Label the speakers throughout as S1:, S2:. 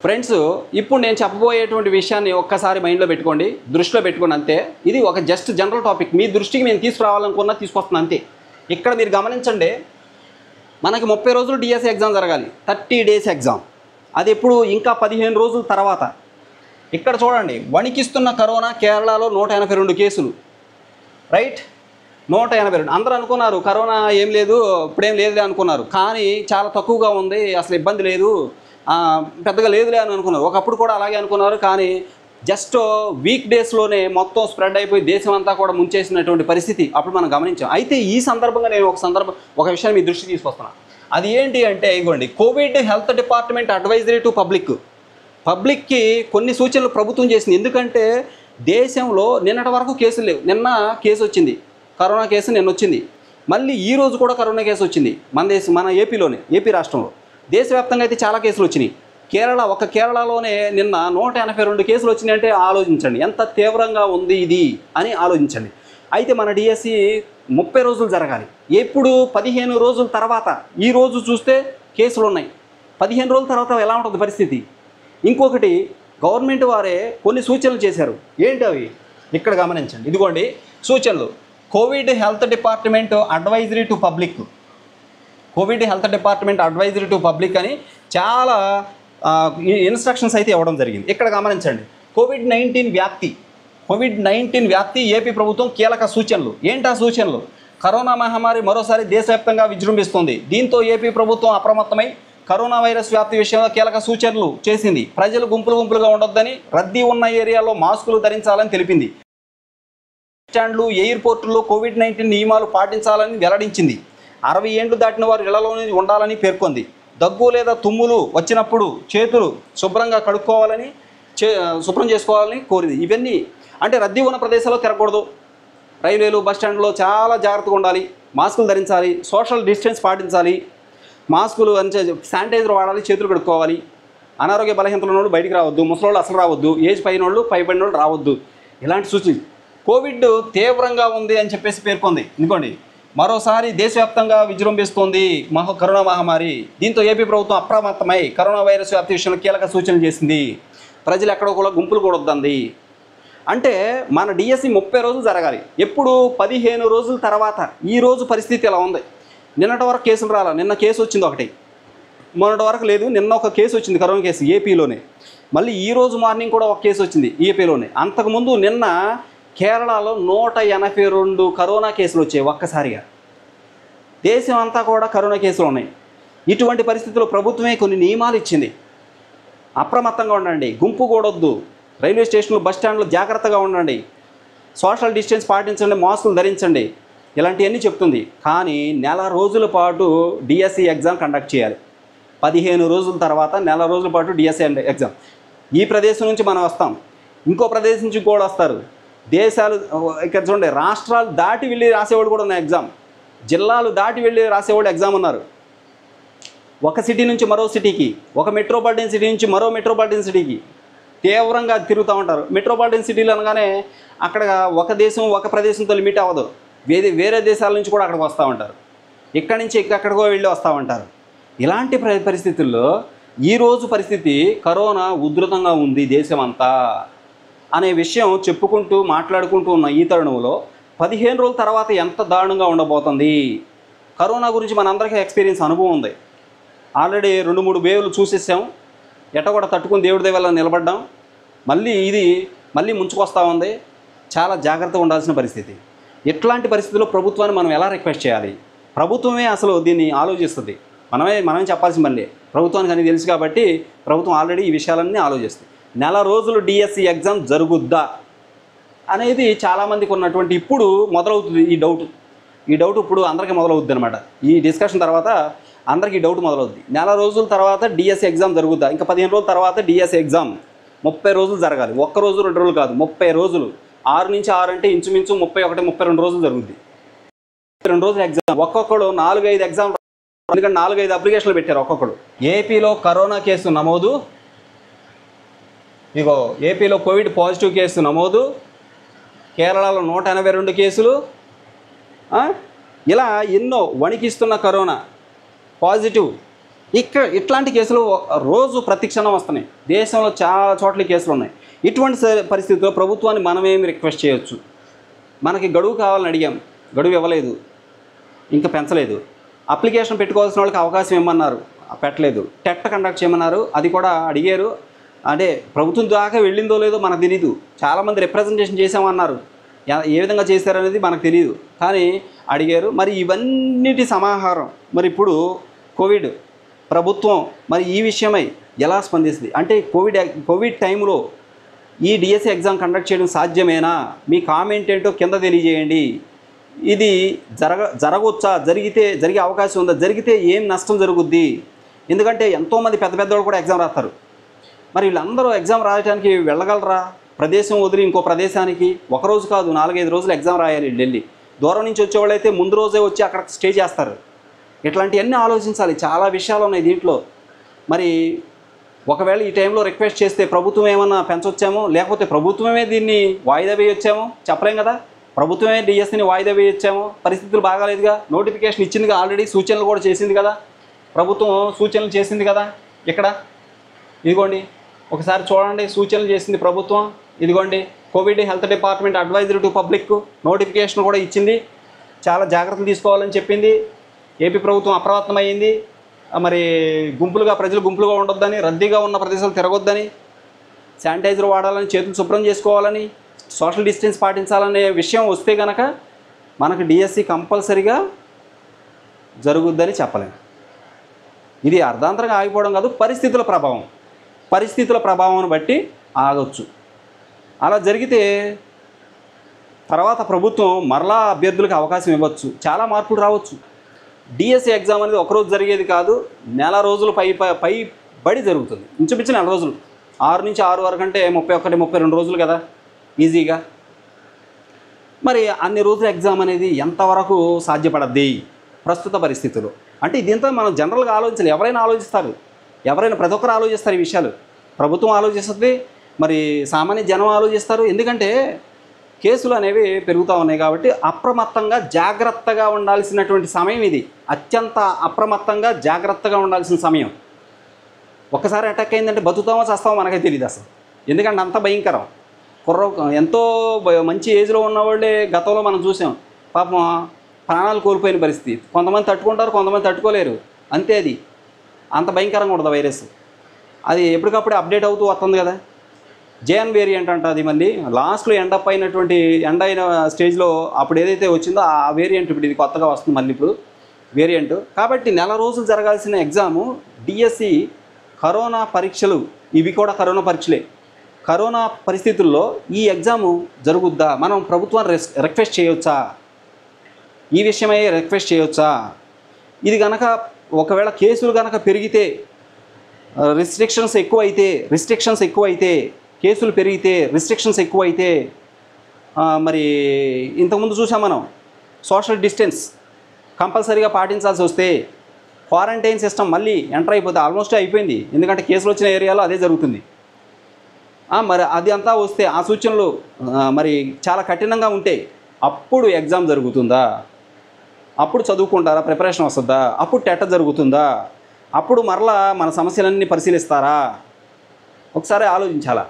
S1: Friends, ఇప్పుడు నేను చెప్పబోయేటువంటి విషయాన్ని ఒక్కసారి మైండ్లో పెట్టుకోండి, దృష్టిలో పెట్టుకోండి అంతే. ఇది ఒక జస్ట్ జనరల్ టాపిక్, మీ దృష్టికి నేను తీసుకురావాలనుకున్నా తీసుకొస్తున్నాను అంతే. ఇక్కడ మీరు గమనించండి, మనకి 30 రోజులు డిఎస్సి ఎగ్జామ్ జరగాలి, 30 days ఎగ్జామ్. అది ఎప్పుడు? ఇంకా 15 రోజుల తర్వాత. ఇక్కడ చూడండి, వణికిస్తున్న కరోనా, కేరళలో 182 కేసులు. రైట్, 182. అందరూ అనుకున్నారు కరోనా ఏం లేదు, ఇప్పుడేం లేదులే అనుకున్నారు. కానీ చాలా తక్కువగా ఉంది, అసలు ఇబ్బంది లేదు, పెద్దగా లేదులే అని అనుకున్నారు. ఒకప్పుడు కూడా అలాగే అనుకున్నారు. కానీ జస్ట్ వీక్ డేస్లోనే మొత్తం స్ప్రెడ్ అయిపోయి దేశం అంతా కూడా ముంచేసినటువంటి పరిస్థితి అప్పుడు మనం గమనించాం. అయితే ఈ సందర్భంగా నేను ఒక విషయాన్ని మీ దృష్టికి తీసుకొస్తున్నాను. అది ఏంటి అంటే, ఇగోండి, Covid health department advisory to పబ్లిక్కి కొన్ని సూచనలు ప్రభుత్వం చేసింది. ఎందుకంటే దేశంలో నిన్నటి వరకు కేసులు లేవు. నిన్న కేసు వచ్చింది, కరోనా కేసు నిన్న వచ్చింది. మళ్ళీ ఈ రోజు కూడా కరోనా కేసు వచ్చింది మన ఏపీ రాష్ట్రంలో. దేశవ్యాప్తంగా అయితే చాలా కేసులు వచ్చినాయి. కేరళలోనే నిన్న 182 కేసులు వచ్చినాయి. అంటే ఆలోచించండి ఎంత తీవ్రంగా ఉంది ఇది అని ఆలోచించండి. అయితే మన డిఎస్సి 30 రోజులు జరగాలి. ఎప్పుడు? 15 రోజుల తర్వాత. ఈ రోజు చూస్తే కేసులు ఉన్నాయి. 15 రోజుల తర్వాత ఎలా ఉంటుంది పరిస్థితి? ఇంకొకటి, గవర్నమెంట్ వారే కొన్ని సూచనలు చేశారు. ఏంటి అవి? ఇక్కడ గమనించండి. ఇదిగోండి సూచనలు. Covid health department advisory to public. Covid health department advisory to public అని చాలా ఇన్స్ట్రక్షన్స్ అయితే ఇవ్వడం జరిగింది. ఇక్కడ గమనించండి, కోవిడ్-19 వ్యాప్తి ఏపీ ప్రభుత్వం కీలక సూచనలు. ఏంటా సూచనలు? కరోనా మహమ్మారి మరోసారి దేశవ్యాప్తంగా విజృంభిస్తుంది. దీంతో ఏపీ ప్రభుత్వం అప్రమత్తమై కరోనా వైరస్ వ్యాప్తి విషయంలో కీలక సూచనలు చేసింది. ప్రజలు గుంపులుగా ఉండొద్దని, రద్దీ ఉన్న ఏరియాలో మాస్కులు ధరించాలని తెలిపింది. స్టాండ్లు, ఎయిర్పోర్టుల్లో కోవిడ్-19 నియమాలు పాటించాలని వెల్లడించింది. 60 ఏళ్లు దాటిన వారు ఇళ్లలోనే ఉండాలని పేర్కొంది. దగ్గు లేదా తుమ్ములు వచ్చినప్పుడు చేతులు శుభ్రంగా కడుక్కోవాలని, శుభ్రం చేసుకోవాలని కోరింది. ఇవన్నీ అంటే రద్దీ ఉన్న ప్రదేశాల్లో తిరగకూడదు, రైల్వేలు, బస్టాండ్లో చాలా జాగ్రత్తగా ఉండాలి, మాస్కులు ధరించాలి, సోషల్ డిస్టెన్స్ పాటించాలి, మాస్కులు శానిటైజర్ వాడాలి, చేతులు కడుక్కోవాలి, అనారోగ్య బలహీనతలు ఉన్నోళ్ళు బయటికి రావద్దు, ముసలోళ్ళు అసలు రావద్దు, ఏజ్ పైబడిన వాళ్ళు రావద్దు. ఇలాంటి సూచనలు. కోవిడ్ తీవ్రంగా ఉంది అని చెప్పేసి పేర్కొంది. ఇదిగోండి, మరోసారి దేశవ్యాప్తంగా విజృంభిస్తోంది కరోనా మహమ్మారి. దీంతో ఏపీ ప్రభుత్వం అప్రమత్తమై కరోనా వైరస్ వ్యాప్తి విషయంలో కీలక సూచనలు చేసింది. ప్రజలు ఎక్కడో కూడా గుంపులు కూడొద్దంది. అంటే మన డిఎస్సి 30 రోజులు జరగాలి. ఎప్పుడు? 15 రోజుల తర్వాత. ఈ రోజు పరిస్థితి ఎలా ఉంది? నిన్నటి వరకు కేసులు రాలా, నిన్న కేసు వచ్చింది ఒకటి, మొన్నటి వరకు లేదు. నిన్న ఒక కేసు వచ్చింది, కరోనా కేసు ఏపీలోనే. మళ్ళీ ఈ రోజు మార్నింగ్ కూడా ఒక కేసు వచ్చింది ఏపీలోనే. అంతకుముందు నిన్న కేరళలో 182 కరోనా కేసులు వచ్చాయి ఒక్కసారిగా. దేశం అంతా కూడా కరోనా కేసులు ఉన్నాయి. ఇటువంటి పరిస్థితుల్లో ప్రభుత్వమే కొన్ని నియమాలు ఇచ్చింది. అప్రమత్తంగా ఉండండి, గుంపు కూడొద్దు, రైల్వే స్టేషన్లు, బస్టాండ్లు జాగ్రత్తగా ఉండండి, సోషల్ డిస్టెన్స్ పాటించండి, మాస్కులు ధరించండి, ఇలాంటివన్నీ చెప్తుంది. కానీ నెల రోజుల పాటు డిఎస్సి ఎగ్జామ్ కండక్ట్ చేయాలి. 15 రోజుల తర్వాత నెల రోజుల పాటు డిఎస్సి ఎగ్జామ్. ఈ ప్రదేశం నుంచి మనం వస్తాం, ఇంకో ప్రదేశం నుంచి కూడా వస్తారు. దేశాలు ఇక్కడ చూడండి, రాష్ట్రాలు దాటి వెళ్ళి రాసేవాళ్ళు కూడా ఉన్నాయి ఎగ్జామ్, జిల్లాలు దాటి వెళ్ళి రాసేవాళ్ళు ఎగ్జామ్ ఉన్నారు. ఒక సిటీ నుంచి మరో సిటీకి, ఒక మెట్రోపాలిటన్ సిటీ నుంచి మరో మెట్రోపాలిటన్ సిటీకి తీవ్రంగా తిరుగుతూ ఉంటారు. మెట్రోపాలిటన్ సిటీలు అనగానే అక్కడ ఒక ప్రదేశంతో లిమిట్ అవ్వదు, వేరే దేశాల నుంచి కూడా అక్కడికి వస్తూ ఉంటారు, ఇక్కడి నుంచి ఎక్కడికో వెళ్ళి వస్తూ ఉంటారు. ఇలాంటి పరిస్థితుల్లో ఈరోజు పరిస్థితి కరోనా ఉధృతంగా ఉంది దేశమంతా అనే విషయం చెప్పుకుంటూ మాట్లాడుకుంటూ ఉన్న ఈ తరుణంలో 15 రోజుల తర్వాత ఎంత దారుణంగా ఉండబోతుంది? కరోనా గురించి మనందరికీ ఎక్స్పీరియన్స్, అనుభవం ఉంది. ఆల్రెడీ 2-3 వేవ్లు చూసేసాం, ఎట్ట కూడా తట్టుకుని దేవుడి దయ వల్ల నిలబడ్డాం. మళ్ళీ ముంచుకొస్తూ ఉంది. చాలా జాగ్రత్తగా ఉండాల్సిన పరిస్థితి. ఇట్లాంటి పరిస్థితుల్లో ప్రభుత్వాన్ని మనం ఎలా రిక్వెస్ట్ చేయాలి? ప్రభుత్వమే అసలు దీన్ని ఆలోచిస్తుంది, మనమే చెప్పాల్సిన పని. ప్రభుత్వానికి అని తెలుసు కాబట్టి ప్రభుత్వం ఆల్రెడీ ఈ విషయాలన్నీ ఆలోచిస్తుంది. నెల రోజులు డిఎస్సి ఎగ్జామ్ జరుగుద్దా అనేది చాలామందికి ఉన్నటువంటి ఇప్పుడు మొదలవుతుంది ఈ డౌట్ ఇప్పుడు అందరికీ మొదలవుద్ది అనమాట. ఈ డిస్కషన్ తర్వాత అందరికీ డౌట్ మొదలవుద్ది. నెల రోజుల తర్వాత డిఎస్సి ఎగ్జామ్ జరుగుద్దా? ఇంకా 15 రోజుల తర్వాత డిఎస్సి ఎగ్జామ్ 30 రోజులు జరగాలి. 1 రోజు 2 రోజులు కాదు, 30 రోజులు. 6 నుంచి 6 అంటే ఇంచుమించు 31-32 రోజులు జరుగుద్ది. 2 రోజులు ఎగ్జామ్. ఒక్కొక్కడు 4-5 ఎగ్జామ్, ఎందుకంటే 4-5 అప్లికేషన్లు పెట్టారు ఒక్కొక్కడు. ఏపీలో కరోనా కేసు నమోదు, ఇగో ఏపీలో కోవిడ్ పాజిటివ్ కేసు నమోదు, కేరళలో 182 కేసులు, ఇలా ఎన్నో. వణికిస్తున్న కరోనా పాజిటివ్ ఇట్లాంటి కేసులు రోజు ప్రతిక్షణం వస్తున్నాయి. దేశంలో చాలా చోట్ల కేసులు ఉన్నాయి. ఇటువంటి పరిస్థితుల్లో ప్రభుత్వాన్ని మనమేమి రిక్వెస్ట్ చేయొచ్చు? మనకి గడువు కావాలని అడిగాం, గడువు ఇవ్వలేదు, ఇంకా పెంచలేదు. అప్లికేషన్ పెట్టుకోవాల్సిన వాళ్ళకి అవకాశం ఇవ్వమన్నారు, పెట్టలేదు. టెట్ కండక్ట్ చేయమన్నారు, అది కూడా అడిగారు. అంటే ప్రభుత్వం దాకా వెళ్ళిందో లేదో మనకు తెలీదు. చాలామంది రిప్రజెంటేషన్ చేసామన్నారు, ఏ విధంగా చేశారనేది మనకు తెలియదు, కానీ అడిగారు. మరి ఇవన్నిటి సమాహారం మరి ఇప్పుడు కోవిడ్ ప్రభుత్వం మరి ఈ విషయమై ఎలా స్పందిస్తుంది? అంటే కోవిడ్ టైంలో ఈ డిఎస్సి ఎగ్జామ్ కండక్ట్ చేయడం సాధ్యమేనా? మీ కామెంట్ ఏంటో కింద తెలియజేయండి. ఇది జరగవచ్చా? జరిగే అవకాశం ఉందా? జరిగితే ఏం నష్టం జరుగుద్ది? ఎందుకంటే ఎంతోమంది పెద్దవాళ్ళు కూడా ఎగ్జామ్ రాస్తారు. మరి వీళ్ళందరూ ఎగ్జామ్ రాయడానికి వెళ్ళగలరా? ప్రదేశం వదిలి ఇంకో ప్రదేశానికి ఒకరోజు కాదు 4-5 రోజులు ఎగ్జామ్ రాయాలి వెళ్ళి. దూరం నుంచి వచ్చేవాళ్ళు అయితే ముందు రోజే వచ్చి అక్కడ స్టే చేస్తారు. ఇట్లాంటివన్నీ ఆలోచించాలి. చాలా విషయాలు ఉన్నాయి దీంట్లో. మరి ఒకవేళ ఈ టైంలో రిక్వెస్ట్ చేస్తే ప్రభుత్వం ఏమన్నా పెంచొచ్చామో, లేకపోతే ప్రభుత్వమే దీన్ని వాయిదా వేయొచ్చామో చెప్పలేం కదా. ప్రభుత్వమే డిఎస్సిని వాయిదా వేయొచ్చామో, పరిస్థితులు బాగాలేదుగా, నోటిఫికేషన్ ఇచ్చిందిగా, ఆల్రెడీ సూచనలు కూడా చేసింది కదా, ప్రభుత్వం సూచనలు చేసింది కదా. ఇక్కడ ఇదిగోండి ఒకసారి చూడండి, సూచనలు చేసింది ప్రభుత్వం. ఇదిగోండి Covid health department advisory to public notification కూడా ఇచ్చింది. చాలా జాగ్రత్తలు తీసుకోవాలని చెప్పింది. ఏపీ ప్రభుత్వం అప్రమత్తమైంది. మరి ప్రజలు గుంపులుగా ఉండొద్దని, రద్దీగా ఉన్న ప్రదేశాలు తిరగొద్దని, శానిటైజర్ వాడాలని, చేతులు శుభ్రం చేసుకోవాలని, సోషల్ డిస్టెన్స్ పాటించాలనే విషయం వస్తే కనుక మనకు డిఎస్సి కంపల్సరీగా జరుగుద్దని చెప్పలేము. ఇది అర్ధాంతరంగా ఆగిపోవడం కాదు, పరిస్థితుల ప్రభావం బట్టి ఆగొచ్చు. అలా జరిగితే తర్వాత ప్రభుత్వం మరలా అభ్యర్థులకు అవకాశం ఇవ్వచ్చు, చాలా మార్పులు రావచ్చు. డిఎస్సి ఎగ్జామ్ అనేది ఒకరోజు జరిగేది కాదు, నెల రోజులు పైబడి జరుగుతుంది. ఇంచుమించు నెల రోజులు, 6 నుంచి 6 వరకు అంటే 31-32 రోజులు కదా ఈజీగా. మరి అన్ని రోజుల ఎగ్జామ్ అనేది ఎంతవరకు సాధ్యపడద్ది ప్రస్తుత పరిస్థితులు? అంటే ఇదంతా మనం జనరల్గా ఆలోచించాలి. ప్రతి ఒక్కరు ఆలోచిస్తారు ఈ విషయాలు. ప్రభుత్వం ఆలోచిస్తుంది, మరి సామాన్య జనం ఆలోచిస్తారు. ఎందుకంటే కేసులు అనేవి పెరుగుతూ ఉన్నాయి కాబట్టి అప్రమత్తంగా జాగ్రత్తగా ఉండాల్సినటువంటి సమయం ఇది. అత్యంత అప్రమత్తంగా జాగ్రత్తగా ఉండాల్సిన సమయం. ఒక్కసారి అటాక్ అయిందంటే బతుకుతామో చస్తామో మనకే తెలియదు అసలు. ఎందుకంటే అంత భయంకరం. ఎంతో మంచి ఏజ్లో ఉన్నవాళ్ళే గతంలో మనం చూసాం, పాపం ప్రాణాలు కోల్పోయిన పరిస్థితి. కొంతమంది తట్టుకుంటారు, కొంతమంది తట్టుకోలేరు. అంతే, అది అంత భయంకరంగా ఉంటుంది వైరస్. అది ఎప్పటికప్పుడు అప్డేట్ అవుతూ వస్తుంది కదా. జేఎన్ వేరియంట్ అంట, అది మళ్ళీ లాస్ట్లో ఎండ్ అయిన స్టేజ్లో అప్పుడు ఏదైతే వచ్చిందో ఆ వేరియంట్ ఇప్పుడు ఇది కొత్తగా వస్తుంది మళ్ళీ ఇప్పుడు వేరియంట్. కాబట్టి నెల రోజులు జరగాల్సిన ఎగ్జాము డిఎస్సి కరోనా పరీక్షలు, ఇవి కూడా కరోనా పరీక్షలే. కరోనా పరిస్థితుల్లో ఈ ఎగ్జాము జరుగుద్దా? మనం ప్రభుత్వాన్ని రిక్వెస్ట్ చేయొచ్చా? ఈ విషయమై రిక్వెస్ట్ చేయొచ్చా? ఇది కనుక ఒకవేళ కేసులు కనుక పెరిగితే, రిస్ట్రిక్షన్స్ ఎక్కువైతే, కేసులు పెరిగితే, రిస్ట్రిక్షన్స్ ఎక్కువైతే, మరి ఇంతకుముందు చూసాం మనం సోషల్ డిస్టెన్స్ కంపల్సరీగా పాటించాల్సి వస్తే, క్వారంటైన్ సిస్టమ్ మళ్ళీ ఎంటర్ అయిపోతే, ఆల్మోస్ట్ అయిపోయింది. ఎందుకంటే కేసులు వచ్చిన ఏరియాలో అదే జరుగుతుంది. మరి అది అంతా వస్తే, ఆ సూచనలు మరి చాలా కఠినంగా ఉంటే అప్పుడు ఎగ్జామ్ జరుగుతుందా? అప్పుడు చదువుకుంటారా? ప్రిపరేషన్ వస్తుందా? అప్పుడు టెట్ జరుగుతుందా? అప్పుడు మరలా మన సమస్యలన్నీ పరిశీలిస్తారా? ఒకసారి ఆలోచించాలా.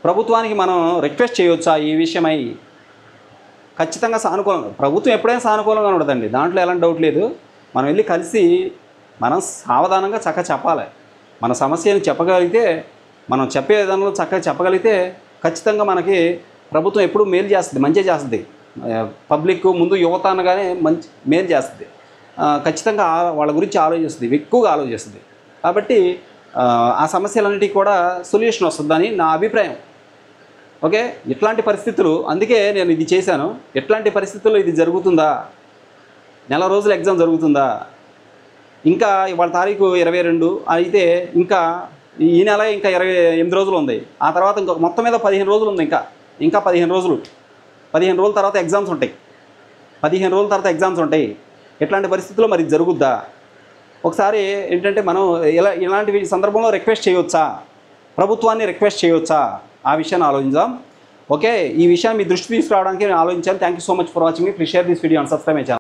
S1: ప్రభుత్వానికి మనం రిక్వెస్ట్ చేయొచ్చా ఈ విషయమై? ఖచ్చితంగా సానుకూలంగా, ప్రభుత్వం ఎప్పుడైనా సానుకూలంగా ఉండదండి, దాంట్లో ఎలాంటి డౌట్ లేదు. మనం వెళ్ళి కలిసి మనం సావధానంగా చక్కగా చెప్పాలి. మన సమస్యను చెప్పగలిగితే, మనం చెప్పే విధానంలో చక్కగా చెప్పగలిగితే ఖచ్చితంగా మనకి ప్రభుత్వం ఎప్పుడూ మేలు చేస్తుంది, మంచిగా చేస్తుంది. పబ్లిక్ ముందు యువత అనగానే మేలు చేస్తుంది. ఖచ్చితంగా వాళ్ళ గురించి ఆలోచిస్తుంది, ఎక్కువగా ఆలోచిస్తుంది. కాబట్టి ఆ సమస్యలన్నిటికీ కూడా సొల్యూషన్ వస్తుందని నా అభిప్రాయం. ఓకే, ఇట్లాంటి పరిస్థితులు, అందుకే నేను ఇది చేశాను. ఎట్లాంటి పరిస్థితుల్లో ఇది జరుగుతుందా? నెల రోజుల ఎగ్జామ్ జరుగుతుందా? ఇంకా ఇవాళ తారీఖు 22 అయితే ఇంకా ఈ నెల ఇంకా 28 రోజులు ఉంది. ఆ తర్వాత ఇంకా మొత్తం మీద 15 రోజులు ఉంది. ఇంకా 15 రోజులు, 15 రోజుల తర్వాత ఎగ్జామ్స్ ఉంటాయి. 15 రోజుల తర్వాత ఎగ్జామ్స్ ఉంటాయి. ఎట్లాంటి పరిస్థితుల్లో మరి జరుగుద్దా? ఒకసారి ఏంటంటే మనం ఇలాంటి సందర్భంలో రిక్వెస్ట్ చేయొచ్చా? ప్రభుత్వాన్ని రిక్వెస్ట్ చేయొచ్చా? ఆ విషయాన్ని ఆలోచించాం. ఓకే, ఈ విషయాన్ని మీ దృష్టి తీసుకురావడానికి నేను ఆలోచించాను. Thank you so much for watching me. Please share this video and subscribe my channel.